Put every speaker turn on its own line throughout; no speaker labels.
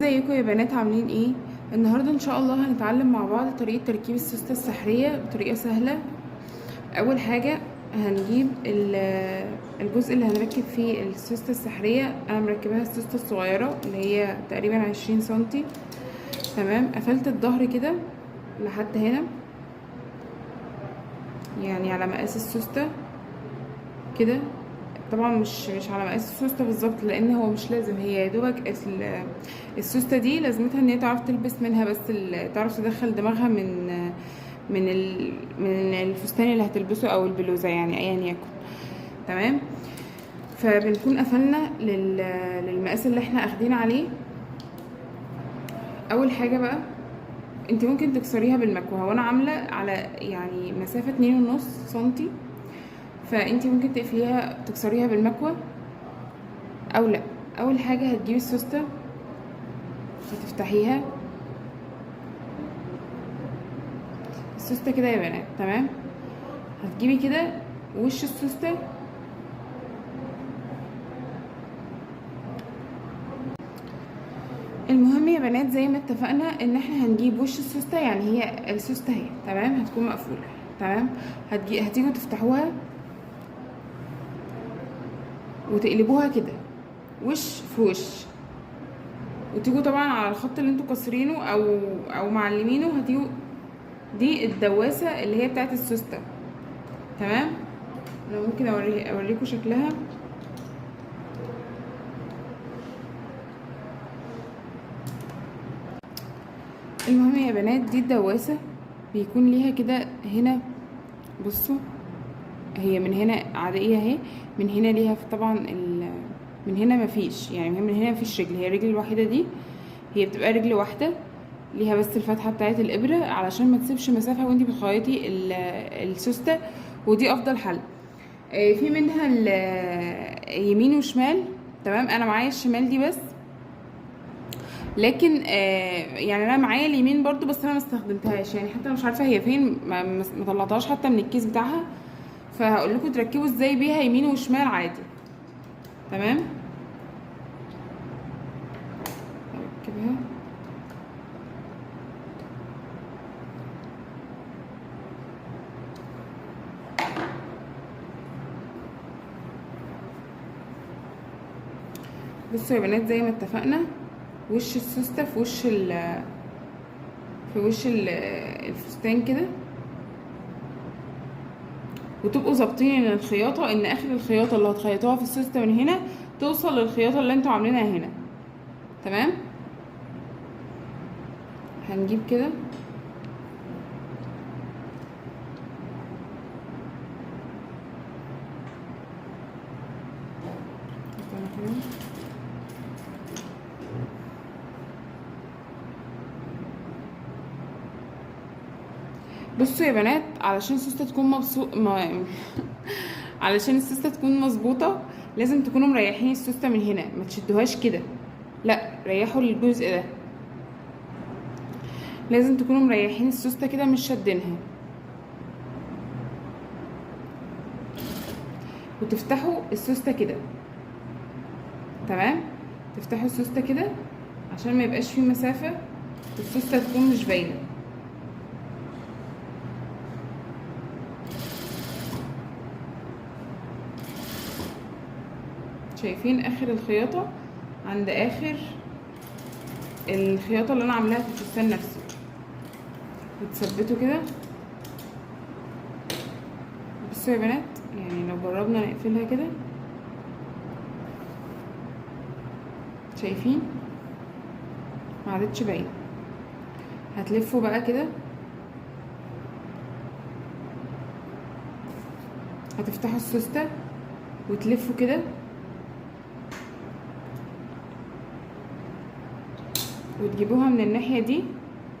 ازيكم يا بنات، عاملين ايه؟ النهارده ان شاء الله هنتعلم مع بعض طريقه تركيب السوسته السحريه بطريقه سهله. اول حاجه هنجيب الجزء اللي هنركب فيه السوسته السحريه. انا مركباها السوسته الصغيره اللي هي تقريبا 20 سنتي. تمام، قفلت الظهر كده لحد هنا، يعني على مقاس السوسته كده. طبعا مش على مقاس السوسته بالظبط، لان هو مش لازم، هي يا دوبك السوسته دي لازمتها ان هي تعرف تلبس منها، بس تعرف تدخل دماغها من الفستان اللي هتلبسه او البلوزه، يعني ايا يكن. تمام، فبنكون قفلنا للمقاس اللي احنا اخدين عليه. اول حاجه بقى، انت ممكن تكسريها بالمكوه، وانا عامله على يعني مسافه 2.5 سنتي، فانت ممكن تقفليها تكسريها بالمكوه او لا. اول حاجه هتجيبي السوسته، هتفتحيها السوسته كده يا بنات. تمام، هتجيبي كده وش السوسته، المهم يا بنات زي ما اتفقنا ان احنا هنجيب وش السوسته، يعني هي السوسته اهي تمام، هتكون مقفوله. تمام، هتيجوا تفتحوها وتقلبوها كده وش في وش، وتيجوا طبعا على الخط اللي انتوا كسرينه او معلمينه، هتيجوا دي الدواسه اللي هي بتاعت السوسته. تمام، انا ممكن اوريكم شكلها. المهم يا بنات، دي الدواسه بيكون ليها كده هنا، بصوا هي من هنا عاديه اهي، من هنا ليها طبعا من هنا مفيش، يعني من هنا مفيش رجل، هي الرجل الوحيده دي هي بتبقى رجل واحده ليها بس الفتحه بتاعه الابره، علشان ما تسيبش مسافه وانتي بتخيطي السوسته، ودي افضل حل. في منها يمين وشمال. تمام، انا معايا الشمال دي بس، لكن يعني انا معايا اليمين برضو، بس انا ما استخدمتهاش، يعني حتى مش عارفه هي فين، ما طلعتهاش حتى من الكيس بتاعها، فهقول لكم تركبوا ازاي بيها يمين وشمال عادي. تمام، هركبها. بصوا يا بنات، زي ما اتفقنا وش السوسته في وش الفستان كده، وتبقوا ظابطين ان الخياطه، ان اخر الخياطه اللي هتخيطوها في السوسته من هنا توصل للخياطه اللي انتوا عاملينها هنا. تمام، هنجيب كده بصوا يا بنات، علشان السوسته تكون علشان السوسته تكون مظبوطه، لازم تكونوا مريحين السوسته من هنا، ما تشدوهاش كده، لا ريحوا الجزء ده، لازم تكونوا مريحين السوسته كده مش شدينها. وتفتحوا السوسته كده. تمام، تفتحوا السوسته كده عشان ما يبقاش فيه مسافه والسوسته تكون مش باينه. شايفين اخر الخياطه عند اخر الخياطه اللي انا عاملاها في الفستان نفسه، وتثبتوا كده. بصوا يا بنات، يعني لو جربنا نقفلها كده، شايفين ما عادتش باينه. هتلفوا بقى كده، هتفتحوا السوسته وتلفوا كده، وتجيبوها من الناحيه دي.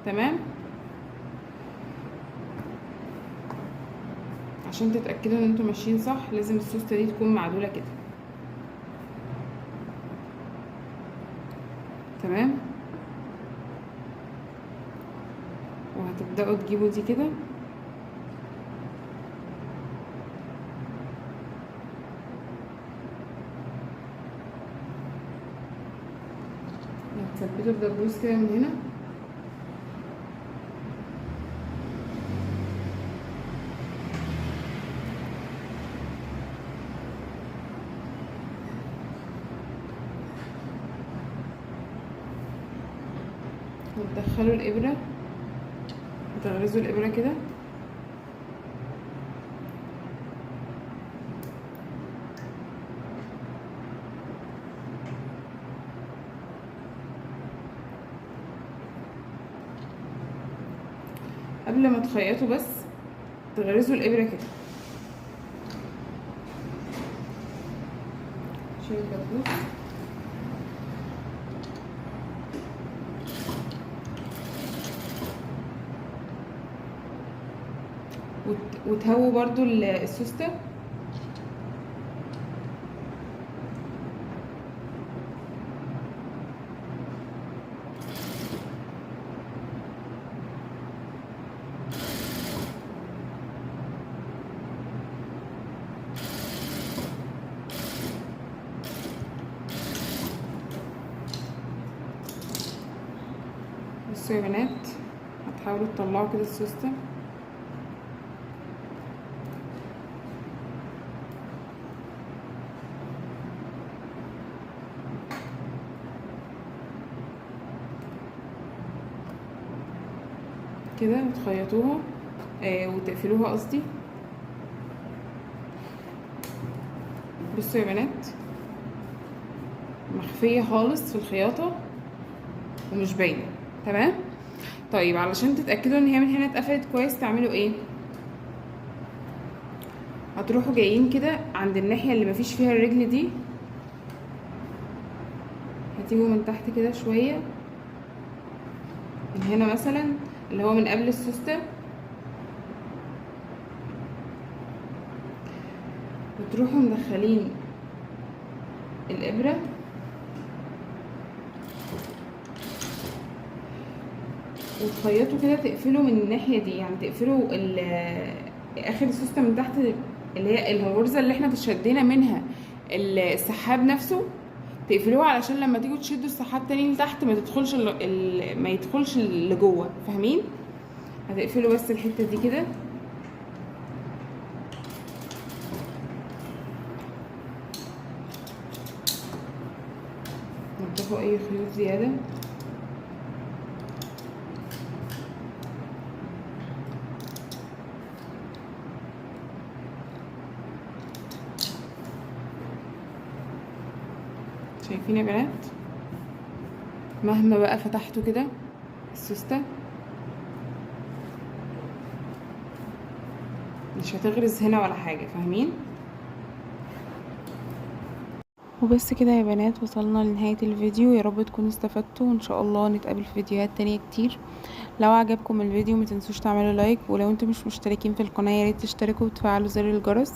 تمام، عشان تتاكدوا ان انتوا ماشيين صح، لازم السوسته دي تكون معدوله كده. تمام، وهتبداوا تجيبوا دي كده، بيتر دبوس كده من هنا. وتدخلوا الابره وتغرزوا الابره كده. قبل ما تخيطوا بس تغرزوا الابره كده. شيل الدبوس. وتهووا برضو السوستة. بصوا يا بنات، هتحاولوا تطلعوا كده السوستة. كده وتخيطوها وتقفلوها قصدي. بصوا يا بنات، مخفية خالص في الخياطة ومش باينة. تمام. طيب علشان تتأكدوا ان هي من هنا اتقفلت كويس تعملوا ايه؟ هتروحوا جايين كده عند الناحية اللي مفيش فيها الرجل دي، هتيجوا من تحت كده شوية، من هنا مثلا اللي هو من قبل السوستة، وتروحوا مدخلين الإبرة وتخيطوا كده، تقفلوا من الناحية دي، يعني تقفلوا اخر السوستة من تحت، اللي هي الغرزة اللي احنا شدينا منها السحاب نفسه، تقفلوها علشان لما تيجوا تشدوا السحاب تاني لتحت ما تدخلش ما يدخلش لجوه. فاهمين؟ هتقفلوا بس الحتة دي كده. نضفوا اي خيوط زيادة. شايفين يا بنات؟ مهما بقى فتحتوا كده السوستة مش هتغرز هنا ولا حاجة. فاهمين؟ وبس كده يا بنات، وصلنا لنهاية الفيديو. يا رب تكونوا استفدتوا، وان شاء الله نتقابل في فيديوهات تانية كتير. لو عجبكم الفيديو متنسوش تعملوا لايك، ولو انتم مش مشتركين في القناة ياريت تشتركوا وتفعلوا زر الجرس،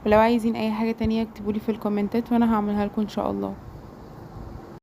ولو عايزين اي حاجة تانية اكتبولي في الكومنتات وانا هعملها لكم ان شاء الله.